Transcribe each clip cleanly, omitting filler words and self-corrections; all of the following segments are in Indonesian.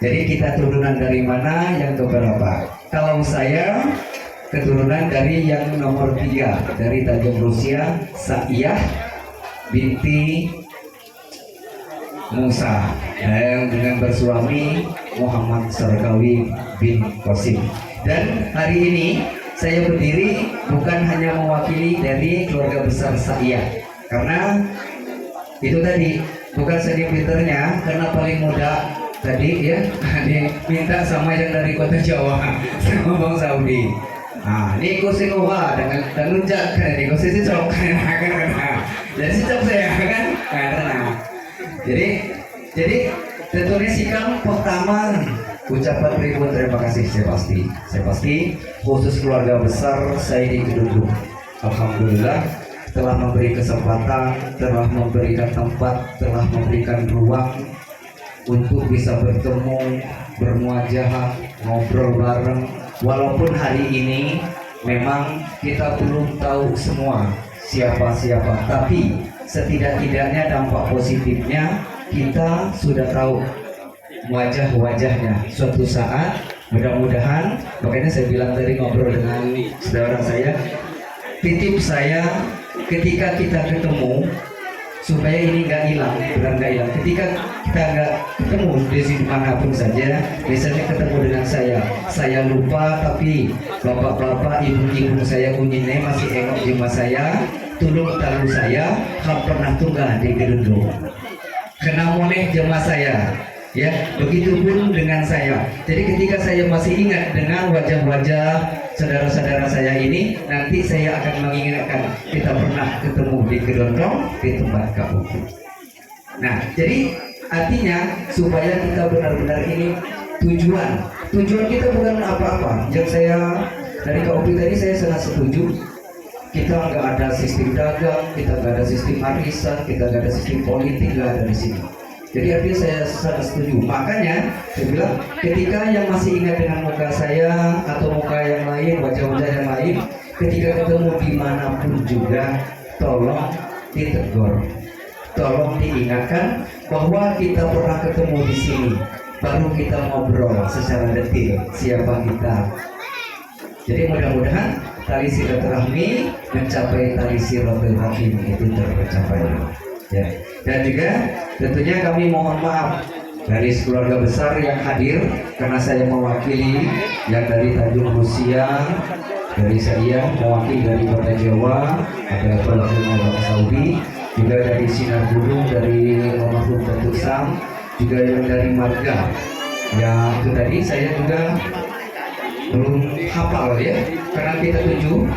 Jadi kita turunan dari mana, yang keberapa? Kalau saya keturunan dari yang nomor 3, dari Tanjung Rusia, Saiyah binti Musa, yang dengan bersuami Muhammad Sarkawi bin Qasim. Dan hari ini saya berdiri bukan hanya mewakili dari keluarga besar Saiyah, karena itu tadi bukan saja pinternya, karena paling muda tadi ya diminta sama yang dari kota Jawa sama Bang Saudi. Nah, ini kursi Noah dengan dan lunjak kan ini kursi cocok kan. Jadi cocok saya kan. Nah, jadi tentunya sikap pertama ucapan ribuan terima kasih saya pasti khusus keluarga besar saya di Kedudung. Alhamdulillah telah memberi kesempatan, telah memberikan tempat, telah memberikan ruang untuk bisa bertemu, bermuajahah, ngobrol bareng. Walaupun hari ini memang kita belum tahu semua siapa-siapa, tapi setidak-tidaknya dampak positifnya kita sudah tahu wajah-wajahnya. Suatu saat mudah-mudahan, makanya saya bilang tadi ngobrol dengan saudara saya, titip saya ketika kita ketemu supaya ini nggak hilang, benar nggak hilang. Ketika kita nggak ketemu di sini manapun saja, biasanya ketemu dengan saya lupa, tapi bapak-bapak, ibu-ibu saya kunyine masih engok jema saya, tulung tahu saya, kan pernah tunggal di Gedung. Kena moneh jema saya. Ya, begitupun dengan saya. Jadi ketika saya masih ingat dengan wajah-wajah saudara-saudara saya ini, nanti saya akan mengingatkan kita pernah ketemu di Gedondong di tempat kabuki. Nah, jadi artinya supaya kita benar-benar ini tujuan kita bukan apa-apa. Yang saya dari kabuki tadi saya sangat setuju. Kita nggak ada sistem dagang, kita nggak ada sistem arisan, kita nggak ada sistem politik, nggak ada di sini. Jadi artinya saya sangat setuju. Makanya saya bilang ketika yang masih ingat dengan muka saya atau muka yang lain, wajah-wajah yang lain, ketika ketemu dimanapun juga, tolong ditegur, tolong diingatkan bahwa kita pernah ketemu di sini. Baru kita ngobrol secara detail siapa kita. Jadi mudah-mudahan tali silaturahmi mencapai tali silaturahim itu tercapai. Ya. Dan juga tentunya kami mohon maaf dari keluarga besar yang hadir, karena saya mewakili yang dari Tanjung Rusia, dari saya mewakili dari Kota Jawa, ada Bapak Bang Saudi, juga dari Sinar Gunung, dari Almarhum Datuk Sam, juga yang dari Marga. Ya itu tadi saya juga belum hafal ya, karena kita tujuh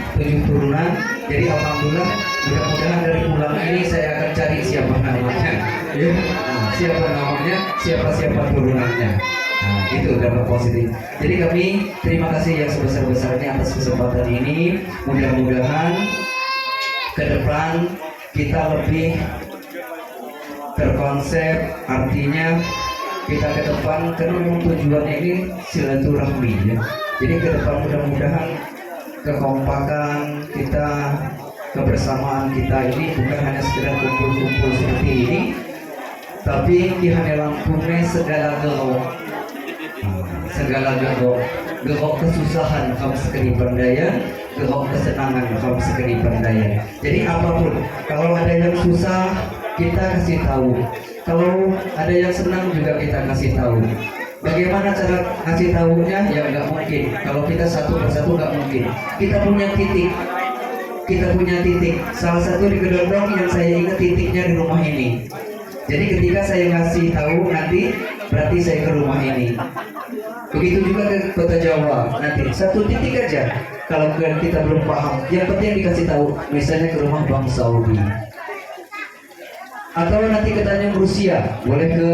turunan. Jadi alhamdulillah, mudah-mudahan dari bulan ini saya akan cari siapa namanya ya. Nah, siapa namanya, siapa turunannya. Nah, itu dampak positif. Jadi kami terima kasih yang sebesar-besarnya atas kesempatan ini. Mudah-mudahan ke depan kita lebih terkonsep, artinya kita ke depan, karena memang tujuannya ini silaturahmi ya. Jadi ke depan mudah-mudahan kekompakan kita, kebersamaan kita ini bukan hanya sekedar kumpul-kumpul seperti ini, tapi kihane lampungnya segala gelok kesusahan kamu sekali berdaya, gelok kesenangan kamu sekali berdaya. Jadi apapun, kalau ada yang susah kita kasih tahu, kalau ada yang senang juga kita kasih tahu. Bagaimana cara ngasih tahunya? Ya nggak mungkin. Kalau kita satu persatu nggak mungkin. Kita punya titik. Salah satu di Gedondong yang saya ingat titiknya di rumah ini. Jadi ketika saya ngasih tahu nanti berarti saya ke rumah ini. Begitu juga ke Kota Jawa nanti satu titik aja. Kalau kita belum paham, yang penting dikasih tahu. Misalnya ke rumah Bang Saudi. Atau nanti ke Tanjung Rusia, boleh ke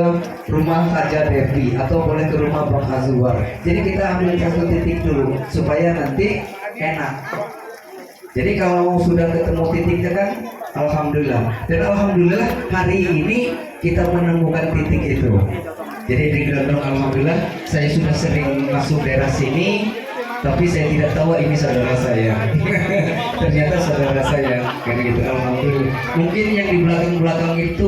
rumah Haja Devi, atau boleh ke rumah Bang Azwar. Jadi kita ambil satu titik dulu supaya nanti enak. Jadi kalau sudah ketemu titiknya kan, alhamdulillah. Dan alhamdulillah hari ini kita menemukan titik itu. Jadi di Gedondong alhamdulillah saya sudah sering masuk daerah sini, tapi saya tidak tahu ini saudara saya. Ternyata saudara saya, kayak gitu. Alhamdulillah. Mungkin yang di belakang-belakang itu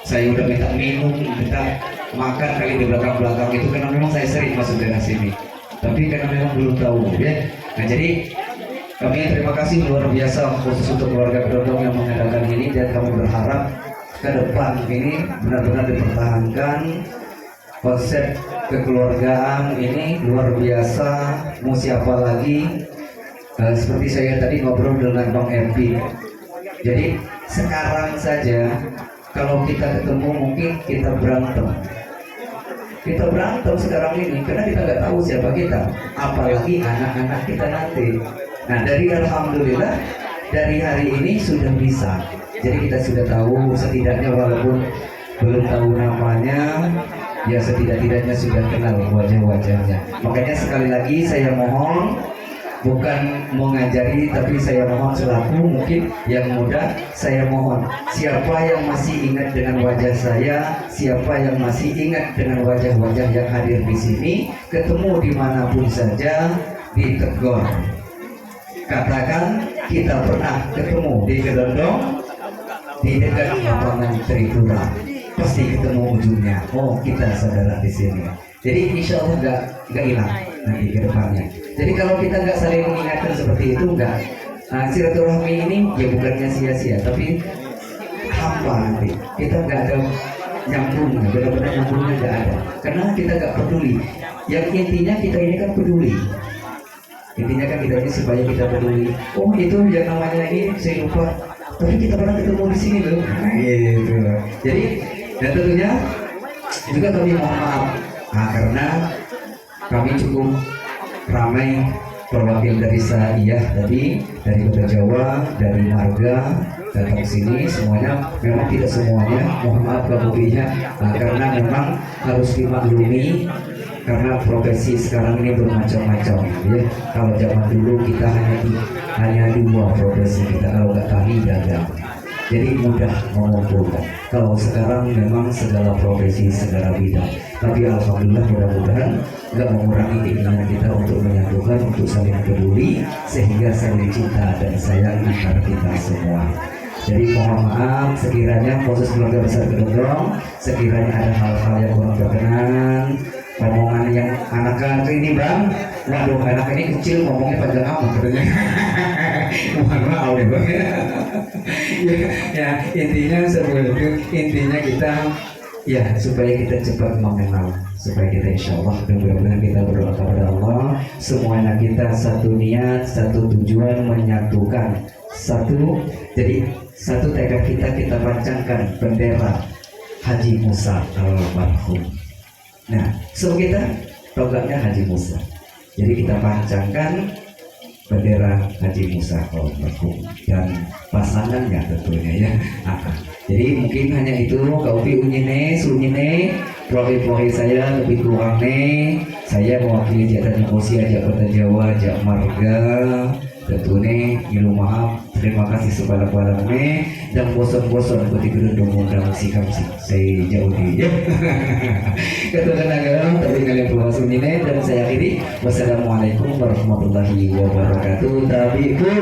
saya udah minta minum, minta makan kali di belakang-belakang itu karena memang saya sering masuk daerah sini. Tapi karena memang belum tahu ya. Nah jadi kami terima kasih luar biasa khusus untuk keluarga Kedondong yang mengadakan ini, dan kami berharap ke depan ini benar-benar dipertahankan konsep kekeluargaan ini luar biasa. Mau siapa lagi? Seperti saya tadi ngobrol dengan Bang Epi. Jadi sekarang saja kalau kita ketemu mungkin kita berantem. Kita berantem sekarang ini karena kita nggak tahu siapa kita, apalagi anak-anak kita nanti. Nah dari alhamdulillah dari hari ini sudah bisa. Jadi kita sudah tahu setidaknya walaupun belum tahu namanya, ya setidak-tidaknya sudah kenal wajah-wajahnya. Makanya sekali lagi saya mohon, bukan mengajari tapi saya mohon selaku mungkin yang muda, saya mohon siapa yang masih ingat dengan wajah saya, siapa yang masih ingat dengan wajah-wajah yang hadir di sini, ketemu dimanapun saja, ditegur, katakan kita pernah ketemu di Kedondong di dekat lapangan Tripura, pasti ketemu ujungnya. Oh kita saudara di sini. Jadi insya Allah nggak hilang nanti ke depannya. Jadi kalau kita nggak saling mengingatkan seperti itu, nggak silaturahmi ini ya bukannya sia-sia, tapi hampa nanti. Kita nggak ada nyambungnya, benar-benar nyambungnya nggak ada. Karena kita nggak peduli. Yang intinya kita ini kan peduli. Intinya kan kita ini supaya kita peduli. Oh itu yang namanya ini saya lupa. Tapi kita pernah ketemu di sini loh. Nah, gitu. Jadi dan tentunya juga kami mohon maaf. Nah, karena kami cukup ramai perwakil dari Saiyah tadi, dari Kota Jawa, dari Marga datang ke sini, semuanya memang tidak semuanya, mohon maaf kemudiannya, karena memang harus dimaklumi karena profesi sekarang ini bermacam-macam ya. Kalau zaman dulu kita hanya dua profesi kita, kalau nggak tani dagang, jadi mudah mengumpulkan. Kalau sekarang memang segala profesi, segala bidang. Tapi alhamdulillah mudah-mudahan nggak mengurangi keinginan kita untuk menyatukan, untuk saling peduli, sehingga saling cinta dan sayang antara kita semua. Jadi mohon maaf sekiranya proses keluarga besar Kedondong, sekiranya ada hal-hal yang kurang berkenan, omongan yang anak-anak ini bang, waduh anak ini kecil ngomongnya panjang amat katanya. Mohon maaf ya bang. Ya intinya seperti itu, intinya kita ya supaya kita cepat mengenal, supaya kita insya Allah benar-benar kita berdoa kepada Allah, semuanya kita satu niat, satu tujuan, menyatukan satu. Jadi satu tekad kita pancangkan bendera Haji Musa almarhum. Nah, so kita programnya Haji Musa. Jadi kita pancangkan bendera Haji Musa almarhum dan pasangannya tentunya ya. Jadi mungkin hanya itu kaupi unyine, sunyine, provi saya lebih kurang nih. Saya mewakili jatan emosi ajak Kota Jawa, ajak Marga. Tentunya ngilu maaf, terima kasih sebanyak-banyaknya dan bosan-bosan ketika Kedondong undang sikap saya jauh di ya. Ketua Nagara tapi kalian berhasil ini dan saya akhiri. Wassalamualaikum warahmatullahi wabarakatuh. Tabi'u.